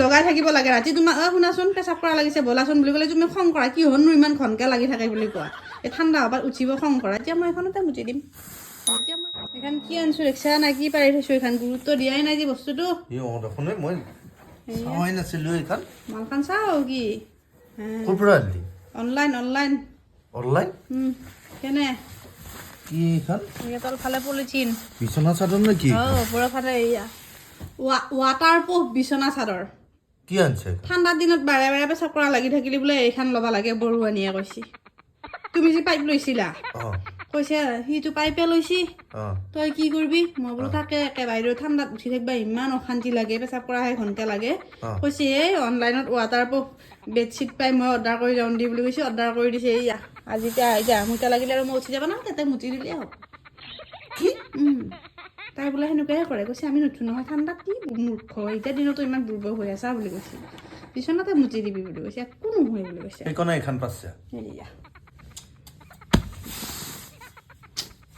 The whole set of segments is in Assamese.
জগাই থাকিব লাগে ৰাতি তোমাক শুনাচোন পেচাব কৰা লাগিছে বলাচোন বুলি ক'লে তুমি খং কৰা কি হনো ইমান ঘনকে লাগি থাকে বুলি কোৱা এই ঠাণ্ডা হবাত উঠিব খং কৰা এতিয়া মই এখনতে মুচি দিম এতিয়া মই এখন কি আনছো ৰিক্সা নাই কি পাৰি থৈছো এখন গুৰুত্ব দিয়াই নাই যে বস্তুটো দেখোনে মই চাওয়াই নাছিলো এইখন মালখান চাও কি ক'ৰ পৰা আনিলি অনলাইন অনলাইন অনলাইন কেনে কি এইখন তল ফালে পলিথিন বিছনা চাদৰ নে কি ওপৰৰ ফালে এয়া ৱাটাৰ প্ৰুফ বিছনা চাদৰ কি আনছে ঠাণ্ডাৰ দিনত বাৰে বাৰে পেচাব কৰা লাগি থাকিলে বোলে এইখন ল'বা লাগে বৰুৱানীয়ে কৈছি তুমি যে পাইপ লৈছিলা কৈছে সিটো পাইপে লৈছি তই কি কৰিবি মই বোলো তাকে একে বাইদেউ ঠাণ্ডাত উঠি থাকিবা ইমান অশান্তি লাগে পেচাব কৰাহে ঘনকে লাগে কৈছে এই অনলাইনত ৱাটাৰ প্ৰুফ বেডশ্বীট পাই মই অৰ্ডাৰ কৰি যাওঁ দি বুলি কৈছে অৰ্ডাৰ কৰি দিছে এইয়া আজি এতিয়া মোটা লাগিলে আৰু মই উঠি যাব না তাতে মুচি দিলেই হ'ব কি তাই বোলে সেনেকুৱাহে কৰে কৈছে আমি নুঠো নহয় ঠাণ্ডাত কি মূৰ্খ এতিয়া দিনতো ইমান দুৰ্বল হৈ আছা বুলি কৈছে বিচনাতে মুচি দিবি বুলি কৈছে একো নহয় বুলি কৈছে সেইকাৰণে এইখন পাছে এইয়া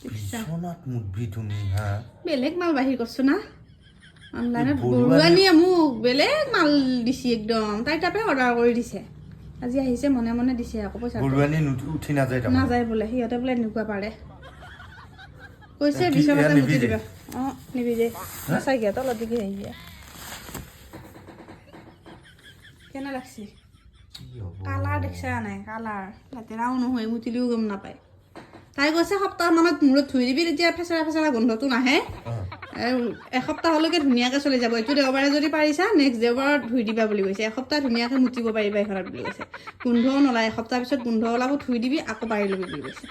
বিছনাত মুঠবি তুমি হা বেলেগ মাল বাহিৰ কৰছো না অনলাইনত বৰুৱানীয়ে মোক বেলেগ মাল দিছে একদম তাই তাপে অৰ্ডাৰ কৰি দিছে আজি আহিছে মনে মনে দিছে আকৌ পইচা বৰুৱানী উঠি নাযায় নাযায় বোলে সিহঁতে বোলে এনেকুৱা পাৰে কৈছে বিচনাতে মুচি দিবা নিবিজে চাই গিয়া তলত দিকে আহিছে কেনে লাগছে কালাৰ দেখছা নাই কালাৰ লেতেৰাও নহয় মুতিলেও গম নাপায় তাই কৈছে সপ্তাহ মানত মূৰত ধুই দিবি তেতিয়া ফেচৰা ফেচৰা গোন্ধটো নাহে এসপ্তাহলৈকে ধুনীয়াকৈ চলি যাব এইটো দেওবাৰে যদি পাৰিছা নেক্সট দেওবাৰত ধুই দিবা বুলি কৈছে এসপ্তাহ ধুনীয়াকৈ মুতিব পাৰিবা এইখনত বুলি কৈছে গোন্ধও নোলায় এসপ্তাহ পিছত গোন্ধ ওলাব ধুই দিবি আকৌ পাৰি ল'বি বুলি কৈছে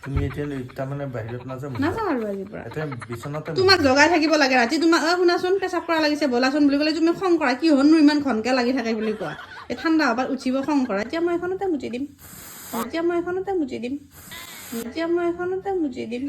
তুমি এতিয়া তাৰমানে বাহিৰত নাযাওঁ আৰু আজিৰ পৰা এতিয়া বিচনাতে তোমাক জগাই থাকিব লাগে ৰাতি তোমাক শুনাচোন পেচাব কৰা লাগিছে বলাচোন বুলি ক'লে তুমি খং কৰা কি হনো ইমান ঘনকে লাগি থাকে বুলি কোৱা এই ঠাণ্ডা হবাত উঠিব খং কৰা এতিয়া মই এখনতে মুচি দিম এতিয়া মই এখনতে মুচি দিম